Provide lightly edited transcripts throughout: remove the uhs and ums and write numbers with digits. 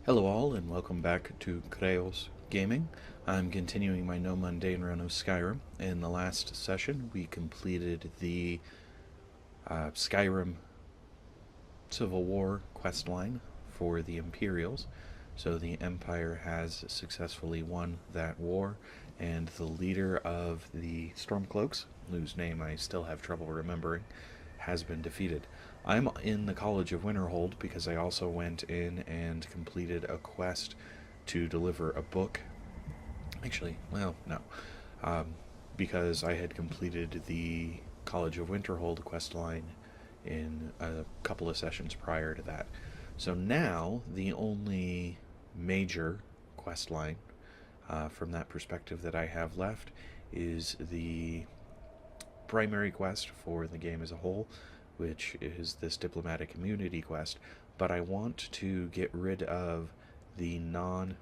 Hello all, and welcome back to Creos Gaming. I'm continuing my NoMundane Run of Skyrim. In the last session, we completed the Skyrim Civil War questline for the Imperials. So the Empire has successfully won that war, and the leader of the Stormcloaks, whose name I still have trouble remembering, has been defeated. I'm in the College of Winterhold because I also went in and completed a quest to deliver a book. Actually, well, no. Because I had completed the College of Winterhold quest line in a couple of sessions prior to that. So now the only major quest line from that perspective that I have left is the primary quest for the game as a whole, which is this diplomatic immunity quest, but I want to get rid of the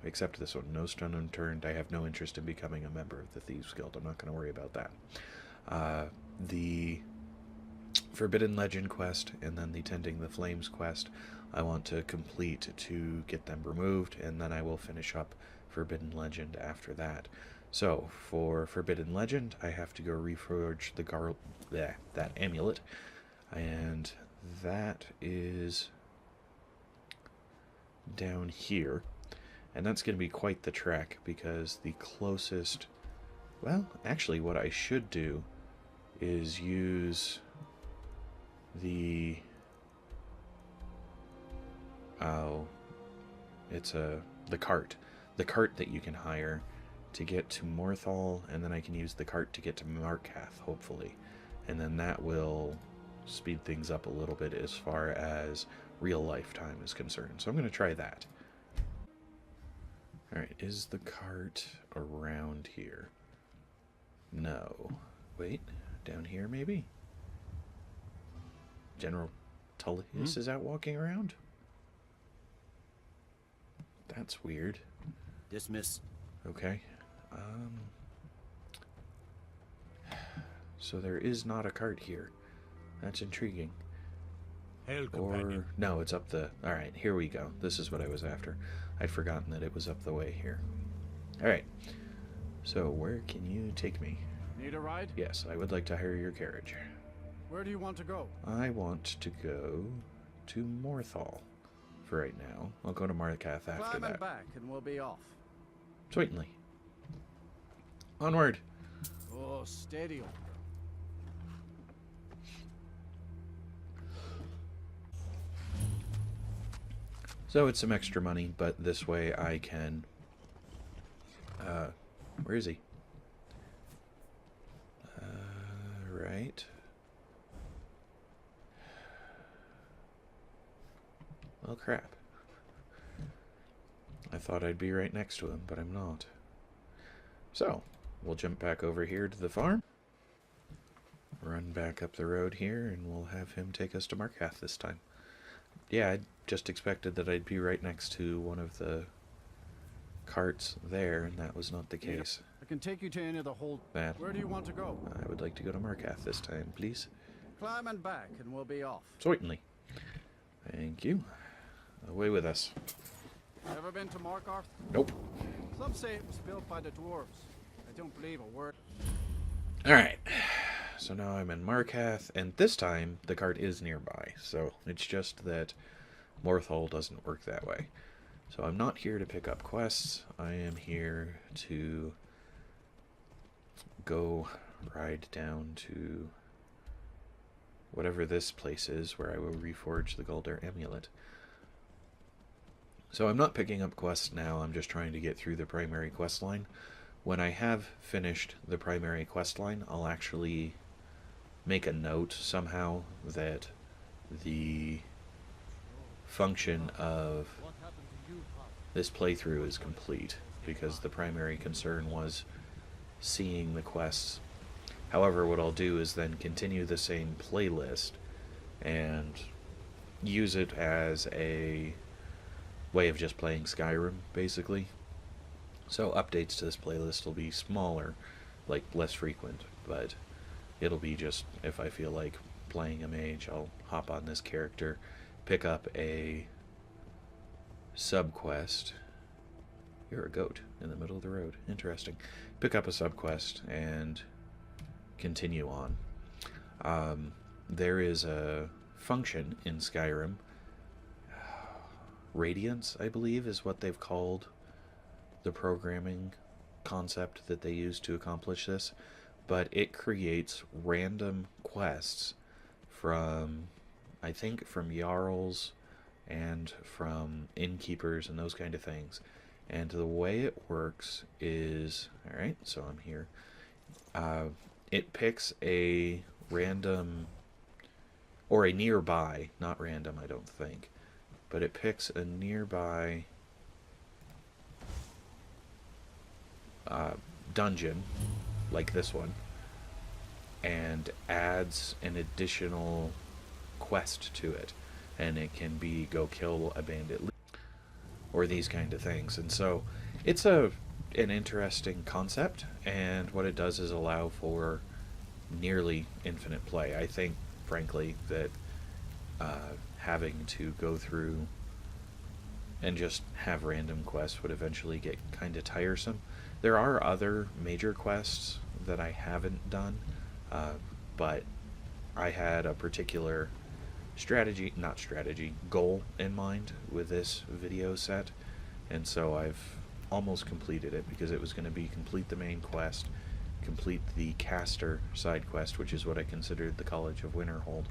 except this one, no stone unturned. I have no interest in becoming a member of the Thieves Guild. I'm not going to worry about that. The Forbidden Legend quest and then the Tending the Flames quest I want to complete to get them removed, and then I will finish up Forbidden Legend after that. So, for Forbidden Legend, I have to go reforge that amulet, and that is down here. And that's going to be quite the trek, because the closest... Well, actually, what I should do is use the... Oh, it's the cart. The cart that you can hire to get to Morthal, and then I can use the cart to get to Markath, hopefully. And then that will speed things up a little bit as far as real life time is concerned. So I'm going to try that. Alright, is the cart around here? No. Wait, down here maybe? General Tullius is out walking around? That's weird. Dismiss. Okay. So there is not a cart here. That's intriguing. Hail, companion. Or, no, it's up the... Alright, here we go. This is what I was after. I'd forgotten that it was up the way here. Alright. So, where can you take me? Need a ride? Yes, I would like to hire your carriage. Where do you want to go? I want to go to Morthal for right now. I'll go to Markath after Climb that. and back and we'll be off. Certainly. Onward! Oh, steady on. So it's some extra money, but this way I can... where is he? Right. Well, crap. I thought I'd be right next to him, but I'm not. So, we'll jump back over here to the farm. Run back up the road here, and we'll have him take us to Markath this time. Yeah, I just expected that I'd be right next to one of the carts there, and that was not the case. I can take you to any of the hold. Where do you want to go? I would like to go to Markath this time, please. Climb and back and we'll be off. Certainly. Thank you. Away with us. Ever been to Markarth? Nope. Some say it was built by the dwarves. I don't believe a word. Alright. So now I'm in Markath, and this time the cart is nearby. So it's just that Morthal doesn't work that way. So I'm not here to pick up quests. I am here to go ride down to whatever this place is where I will reforge the Galdur amulet. So I'm not picking up quests now, I'm just trying to get through the primary quest line. When I have finished the primary quest line, I'll actually make a note somehow that the function of this playthrough is complete, because the primary concern was seeing the quests. However, what I'll do is then continue the same playlist and use it as a way of just playing Skyrim, basically. So updates to this playlist will be smaller, like less frequent, but it'll be just, if I feel like playing a mage, I'll hop on this character, pick up a subquest. You're a goat in the middle of the road. Interesting. Pick up a subquest and continue on. There is a function in Skyrim. Radiance, I believe, is what they've called the programming concept that they use to accomplish this. But it creates random quests from, I think, from Jarls and from innkeepers and those kind of things. And the way it works is, alright, so I'm here. It picks a random, or a nearby, not random, I don't think, but it picks a nearby dungeon, like this one, and adds an additional quest to it. And it can be go kill a bandit or these kind of things. And so it's an interesting concept, and what it does is allow for nearly infinite play. I think, frankly, that having to go through and just have random quests would eventually get kind of tiresome. There are other major quests that I haven't done, but I had a particular goal in mind with this video set, and so I've almost completed it, because it was going to be complete the main quest, complete the caster side quest, which is what I considered the College of Winterhold,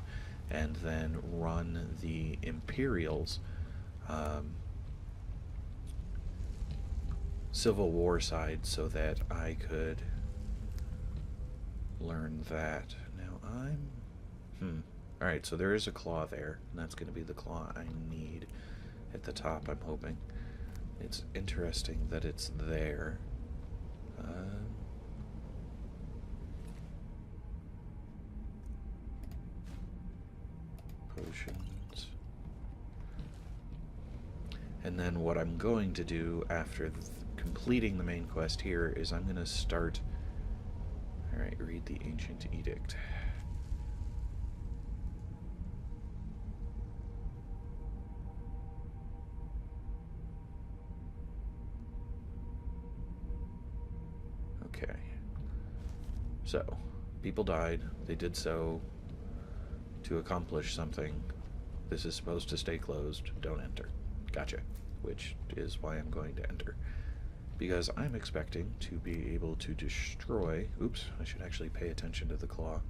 and then run the Imperials Civil War side so that I could learn that. Now I'm alright, so there is a claw there, and that's going to be the claw I need at the top, I'm hoping. It's interesting that it's there. Potions. And then what I'm going to do after completing the main quest here is I'm going to start... Alright, read the Ancient Edict. Okay. So, people died. They did so to accomplish something. This is supposed to stay closed. Don't enter. Gotcha. Which is why I'm going to enter. Because I'm expecting to be able to destroy... Oops, I should actually pay attention to the claw.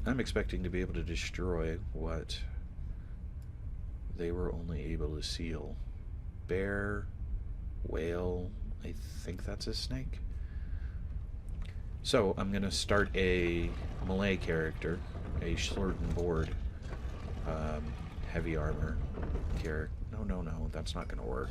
I'm expecting to be able to destroy what they were only able to seal. Bear, whale, I think that's a snake. So, I'm going to start a melee character, a sword and board, heavy armor character. No, that's not going to work.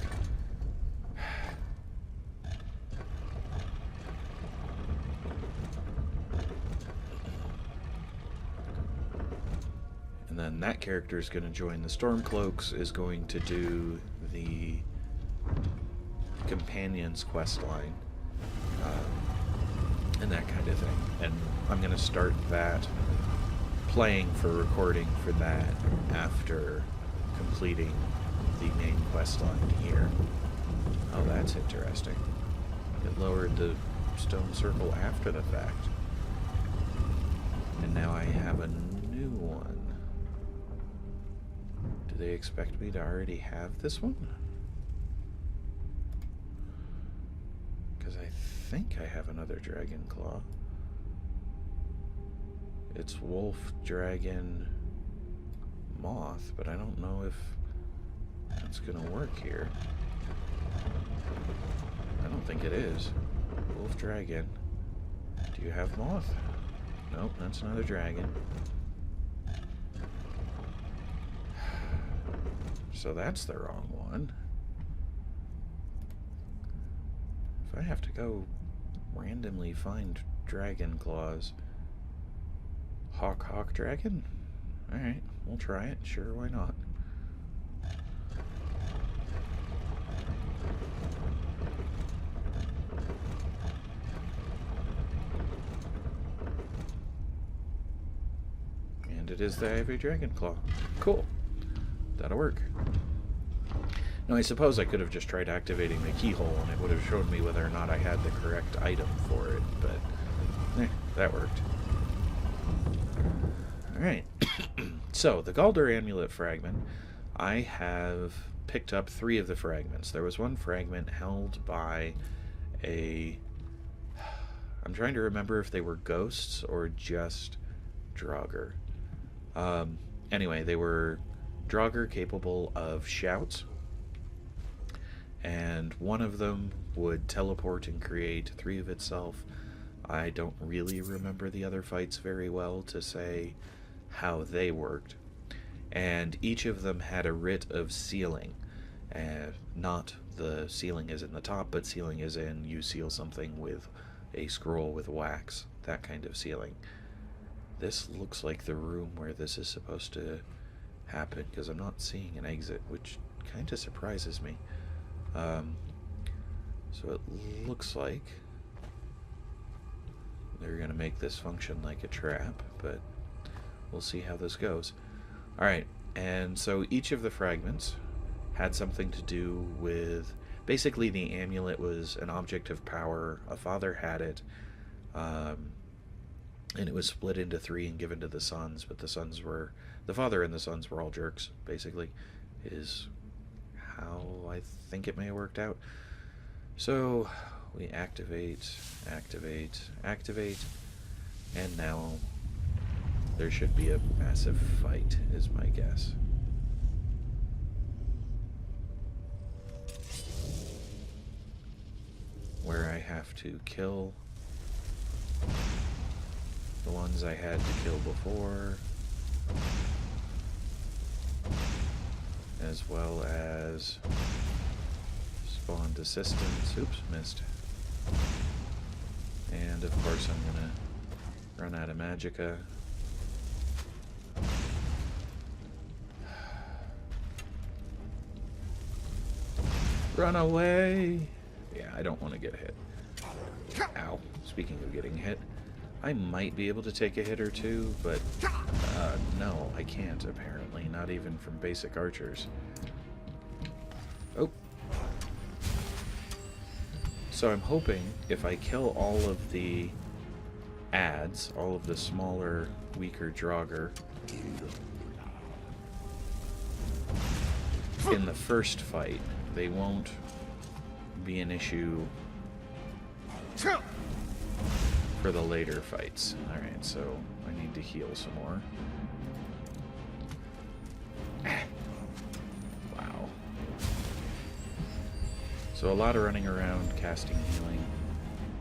And then that character is going to join the Stormcloaks, is going to do the Companions quest line. And that kind of thing. And I'm going to start that playing for recording for that after completing the main quest line here. Oh, that's interesting. It lowered the stone circle after the fact. And now I have a new one. Do they expect me to already have this one? Because I think I have another dragon claw. It's wolf, dragon, moth, but I don't know if that's gonna work here. I don't think it is. Wolf, dragon. Do you have moth? Nope, that's another dragon. So that's the wrong one. If I have to go randomly find dragon claws. Hawk, dragon? Alright, we'll try it. Sure, why not? And it is the Ivory Dragon Claw. Cool. That'll work. Now, I suppose I could have just tried activating the keyhole and it would have shown me whether or not I had the correct item for it, but that worked. Alright. So, the Galdur amulet fragment, I have picked up 3 of the fragments. There was one fragment held by a... I'm trying to remember if they were ghosts or just Draugr. Anyway, they were Draugr capable of shouts, and one of them would teleport and create 3 of itself. I don't really remember the other fights very well to say how they worked. And each of them had a writ of sealing. Not the sealing is in the top, but sealing is in you seal something with a scroll with wax. That kind of sealing. This looks like the room where this is supposed to happen, because I'm not seeing an exit, which kind of surprises me. So it looks like they're going to make this function like a trap, but we'll see how this goes. Alright, and so each of the fragments had something to do with... Basically, the amulet was an object of power. A father had it, and it was split into 3 and given to the sons, but the sons were... The father and the sons were all jerks, basically, is how I think it may have worked out. So, we activate, and now there should be a massive fight, is my guess. Where I have to kill the ones I had to kill before, as well as spawned assistants. Oops, missed. And of course I'm gonna run out of magicka. Run away! Yeah, I don't want to get hit. Ow. Speaking of getting hit, I might be able to take a hit or two, but no, I can't, apparently. Not even from basic archers. Oh. So I'm hoping if I kill all of the adds, all of the smaller, weaker Draugr, in the first fight, they won't be an issue for the later fights. Alright, so I need to heal some more. Wow. So a lot of running around, casting healing.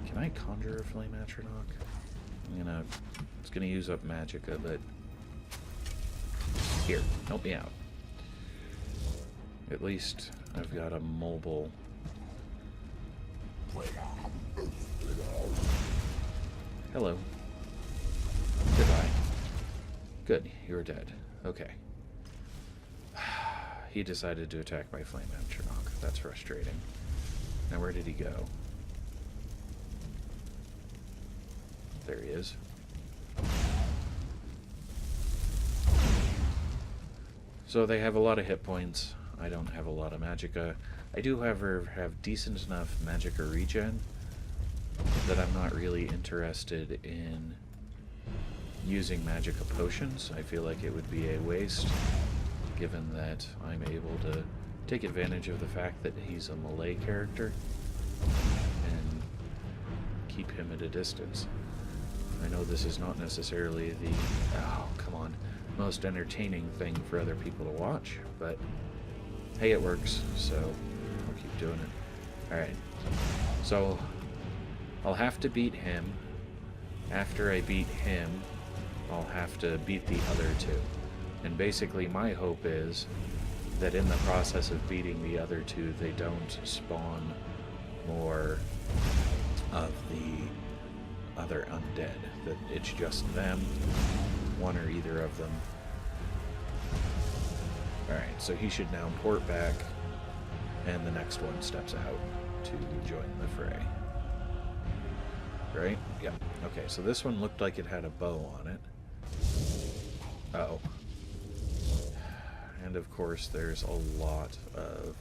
Can I conjure a flame atronach? It's gonna use up magicka, but here, help me out. At least I've got a mobile. Hello. Goodbye. Good, you're dead. Okay. He decided to attack my flame atronach. That's frustrating. Now where did he go? There he is. So they have a lot of hit points. I don't have a lot of magicka. I do, however, have decent enough magicka regen that I'm not really interested in using magicka potions. I feel like it would be a waste, given that I'm able to take advantage of the fact that he's a melee character and keep him at a distance. I know this is not necessarily the, oh, come on, most entertaining thing for other people to watch, but hey, it works, so I'll keep doing it. Alright, so I'll have to beat him. After I beat him, I'll have to beat the other 2. And basically my hope is that in the process of beating the other 2, they don't spawn more of the other undead. That it's just them, one or either of them. Alright, so he should now port back, and the next one steps out to join the fray. Right? Yeah. Okay, so this one looked like it had a bow on it. Uh-oh. And of course there's a lot of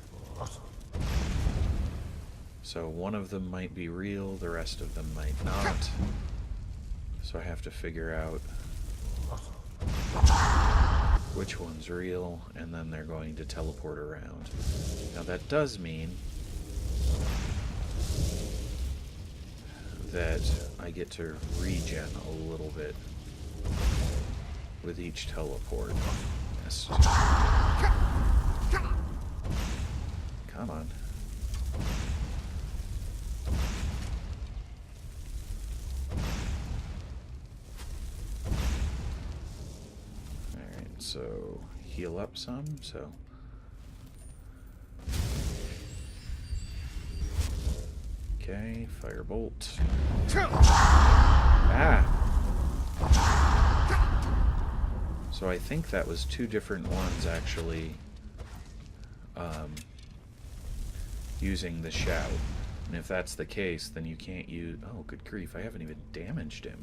So one of them might be real, the rest of them might not. So I have to figure out which one's real, and then they're going to teleport around. Now that does mean that I get to regen a little bit with each teleport. Yes. Come on. Alright, so heal up some, so... Okay, firebolt. Ah! So I think that was two different ones, actually, using the shout. And if that's the case, then you can't use... Oh, good grief, I haven't even damaged him.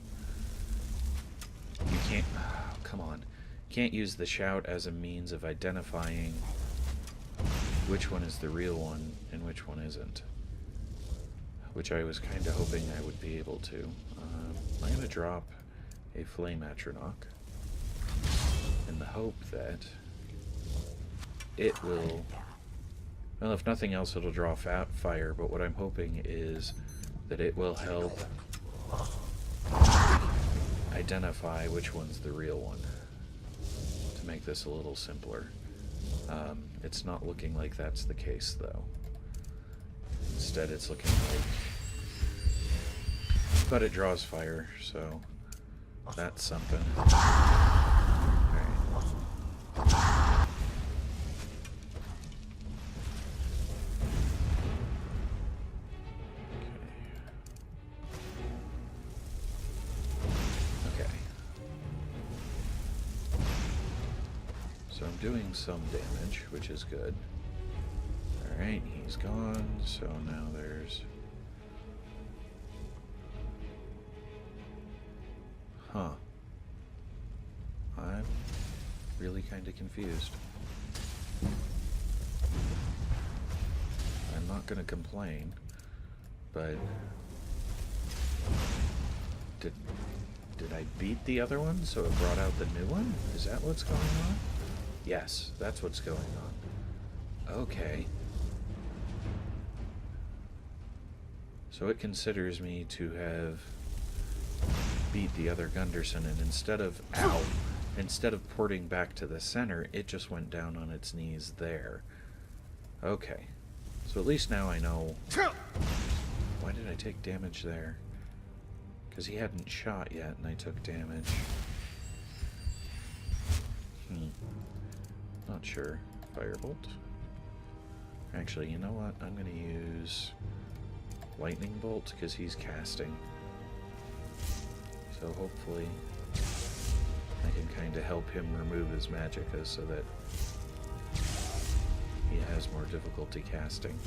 You can't... Oh, come on. Can't use the shout as a means of identifying which one is the real one and which one isn't. Which I was kind of hoping I would be able to. I'm going to drop a Flame Atronach in the hope that it will... Well, if nothing else, it'll draw fire, but what I'm hoping is that it will help identify which one's the real one, to make this a little simpler. It's not looking like that's the case, though. Instead, it's looking like... But it draws fire, so that's something. Alright. Okay. So I'm doing some damage, which is good. Alright, he's gone, so now there's... Huh. I'm really kind of confused. I'm not going to complain, but... Did I beat the other one, so it brought out the new one? Is that what's going on? Yes, that's what's going on. Okay. So it considers me to have beat the other Gunderson, and instead of porting back to the center, it just went down on its knees there. Okay. So at least now I know. Why did I take damage there? Because he hadn't shot yet, and I took damage. Not sure. Firebolt? Actually, you know what? I'm going to use Lightning Bolt, because he's casting. So hopefully I can kind of help him remove his magicka so that he has more difficulty casting.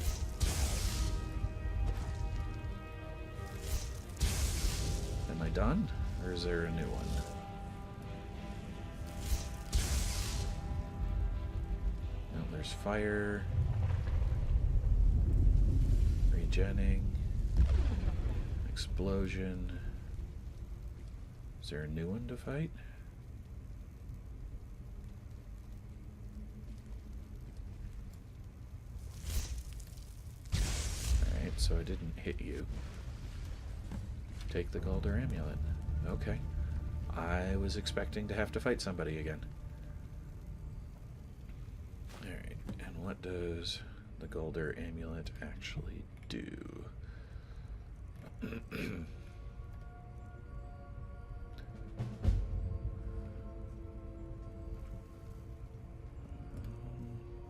Am I done? Or is there a new one? No, there's fire. Regenning. Explosion. Is there a new one to fight? Alright, so I didn't hit you. Take the Galdur amulet. Okay. I was expecting to have to fight somebody again. Alright, and what does the Galdur amulet actually do?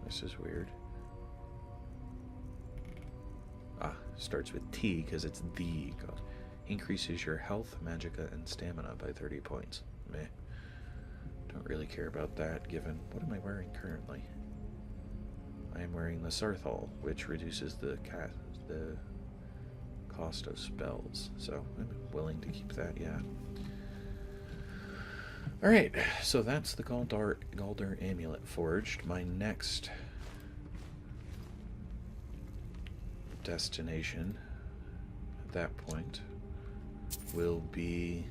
This is weird. Ah, starts with T because it's the god. Increases your health, magicka, and stamina by 30 points. Meh. Don't really care about that, given... What am I wearing currently? I am wearing the Sarthal, which reduces the cost of spells. So, I'm willing to keep that, yeah. Alright, so that's the Galdur amulet forged. My next destination at that point will be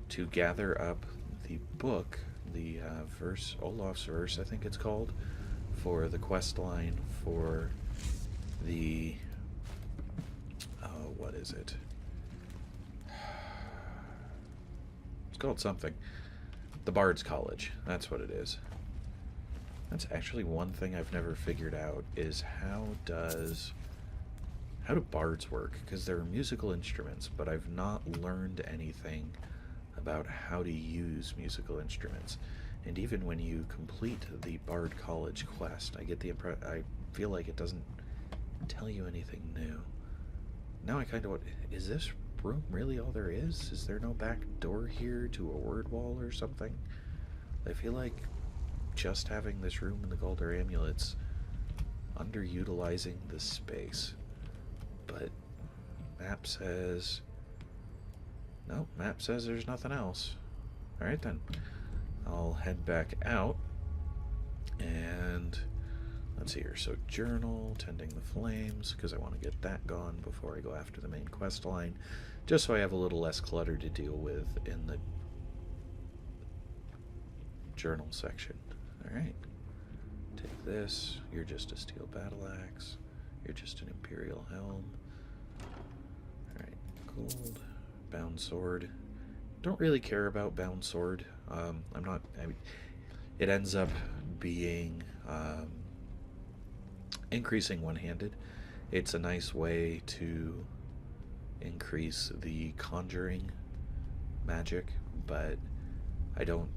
to gather up the book, the verse, Olaf's verse, I think it's called, for the quest line for the what is it? It's called something. The Bard's College. That's what it is. That's actually one thing I've never figured out, is how do bards work? Because they're musical instruments, but I've not learned anything about how to use musical instruments. And even when you complete the Bard College quest, I get the I feel like it doesn't tell you anything new. Now I kind of want, is this room really all there is? Is there no back door here to a word wall or something? I feel like just having this room in the Galdur amulets underutilizing the space. But map says no, map says there's nothing else. Alright then. I'll head back out and let's see here. So journal, tending the flames, because I want to get that gone before I go after the main quest line, just so I have a little less clutter to deal with in the journal section. Alright. Take this. You're just a steel battle axe. You're just an imperial helm. Alright, gold. Bound sword. Don't really care about bound sword. It ends up being increasing one-handed. It's a nice way to increase the conjuring magic, but I don't.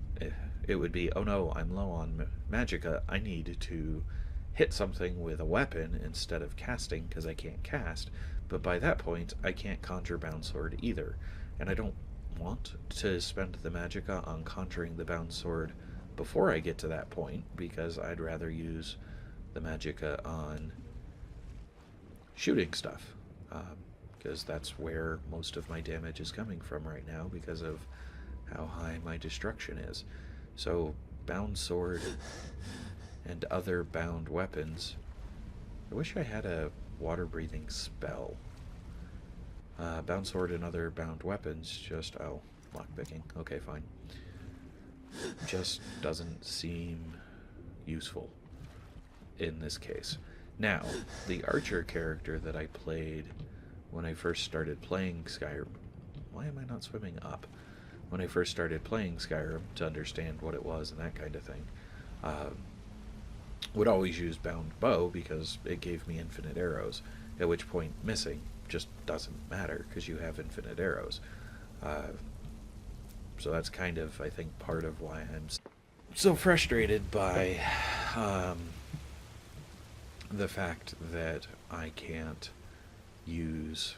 It would be, oh no, I'm low on magicka. I need to hit something with a weapon instead of casting because I can't cast. But by that point, I can't conjure bound sword either, and I don't want to spend the magicka on conjuring the bound sword before I get to that point, because I'd rather use the magicka on shooting stuff, because that's where most of my damage is coming from right now because of how high my destruction is. So bound sword and other bound weapons. I wish I had a water breathing spell. Bound sword and other bound weapons just, oh, lockpicking. Okay, fine. Just doesn't seem useful in this case. Now, the archer character that I played when I first started playing Skyrim. Why am I not swimming up? When I first started playing Skyrim, to understand what it was and that kind of thing, would always use bound bow because it gave me infinite arrows, at which point missing just doesn't matter because you have infinite arrows. So that's kind of, I think, part of why I'm so frustrated by the fact that I can't use,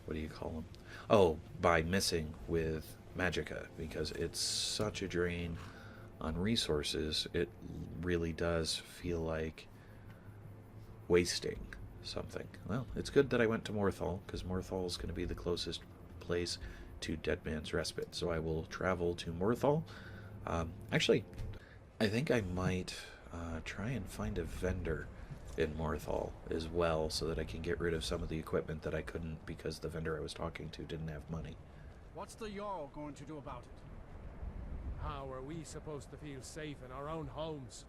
what do you call them? Oh, by missing with magicka, because it's such a drain on resources. It really does feel like wasting something. Well, it's good that I went to Morthal, because Morthal is going to be the closest place to Dead Man's Respite, so I will travel to Morthal. Actually, I think I might try and find a vendor in Morthal as well, so that I can get rid of some of the equipment that I couldn't because the vendor I was talking to didn't have money. What's the Jarl going to do about it? How are we supposed to feel safe in our own homes?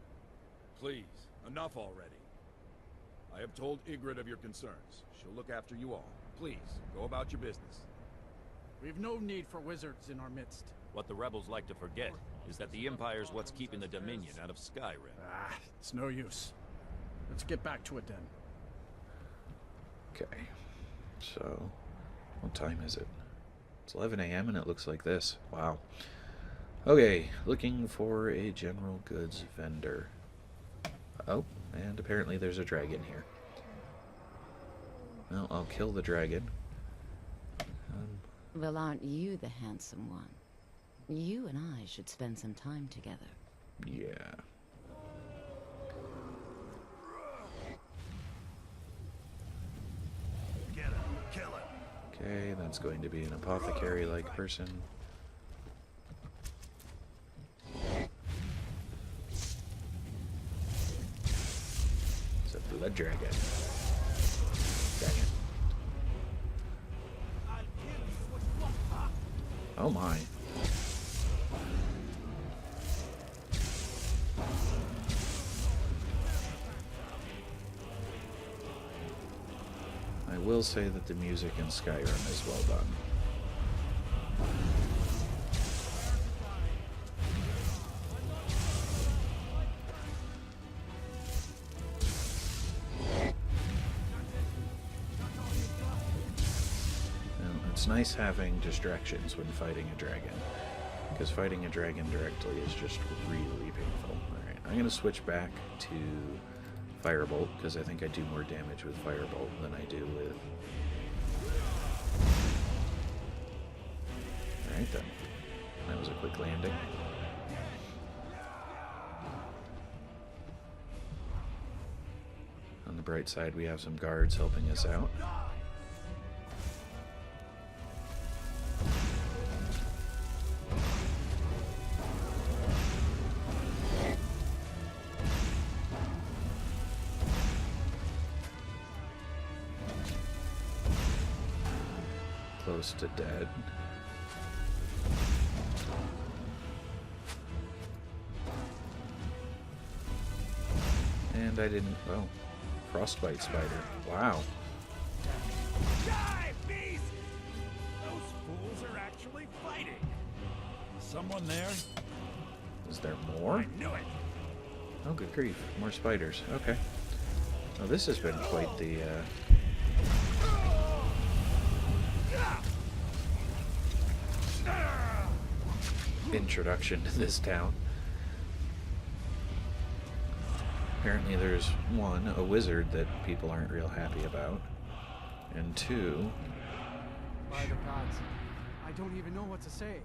Please, enough already. I have told Ygritte of your concerns. She'll look after you all. Please, go about your business. We've no need for wizards in our midst. What the rebels like to forget is that the Empire's what's keeping the Dominion out of Skyrim. It's no use. Let's get back to it then. Okay, so what time is it? It's 11 a.m. and it looks like this. Wow. Okay, looking for a general goods vendor. Oh, and apparently there's a dragon here. Well, I'll kill the dragon. Well, aren't you the handsome one? You and I should spend some time together. Yeah. Get him, kill him. Okay, that's going to be an apothecary-like person. to a dragon. Dang it. Oh my. I will say that the music in Skyrim is well done. It's nice having distractions when fighting a dragon, because fighting a dragon directly is just really painful. Alright, I'm going to switch back to Firebolt, because I think I do more damage with Firebolt than I do with... Alright then, that was a quick landing. On the bright side, we have some guards helping us out. Close to dead. And I didn't... Oh. Frostbite spider. Wow. Die, beast! Those fools are actually fighting. Someone there? Is there more? I knew it. Oh, good grief. More spiders. Okay. Well, this has been quite the, introduction to this town. Apparently there's one, a wizard that people aren't real happy about, and two, By the gods, I don't even know what to say.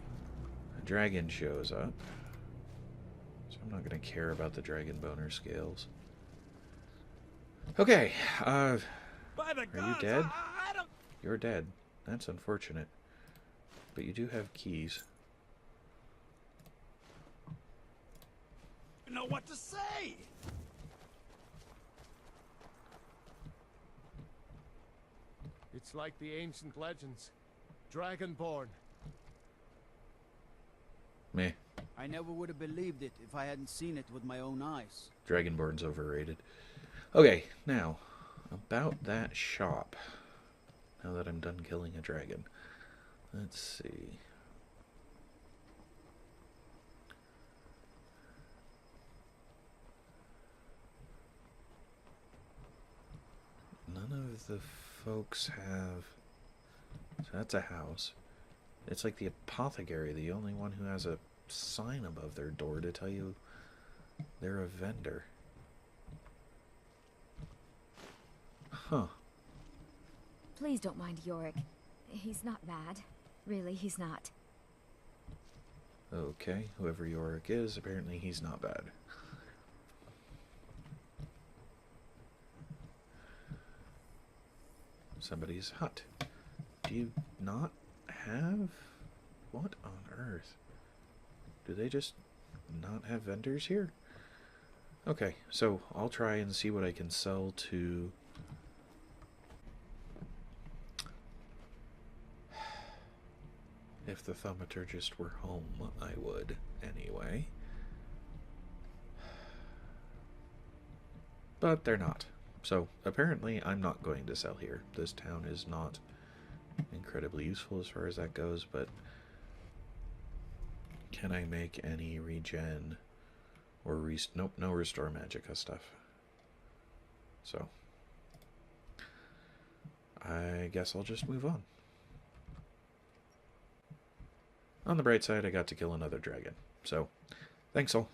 a dragon shows up. So I'm not going to care about the dragon boner scales. Okay, By the are you gods, dead? I don't You're dead. That's unfortunate. But you do have keys. know what to say. It's like the ancient legends. Dragonborn. Meh. I never would have believed it if I hadn't seen it with my own eyes. Dragonborn's overrated. Okay, now, about that shop. Now that I'm done killing a dragon. Let's see. None of the folks have... So that's a house. It's like the apothecary, the only one who has a sign above their door to tell you they're a vendor. Huh. Please don't mind Yorick. He's not bad. Really, he's not. Okay, whoever Yorick is, apparently he's not bad. Somebody's hut. Do you not have... What on earth? Do they just not have vendors here? Okay, so I'll try and see what I can sell to... If the thaumaturgist were home, I would, anyway. But they're not. So, apparently, I'm not going to sell here. This town is not incredibly useful as far as that goes, but... Can I make any regen or nope, no restore magicka stuff. So, I guess I'll just move on. On the bright side, I got to kill another dragon. So, thanks all.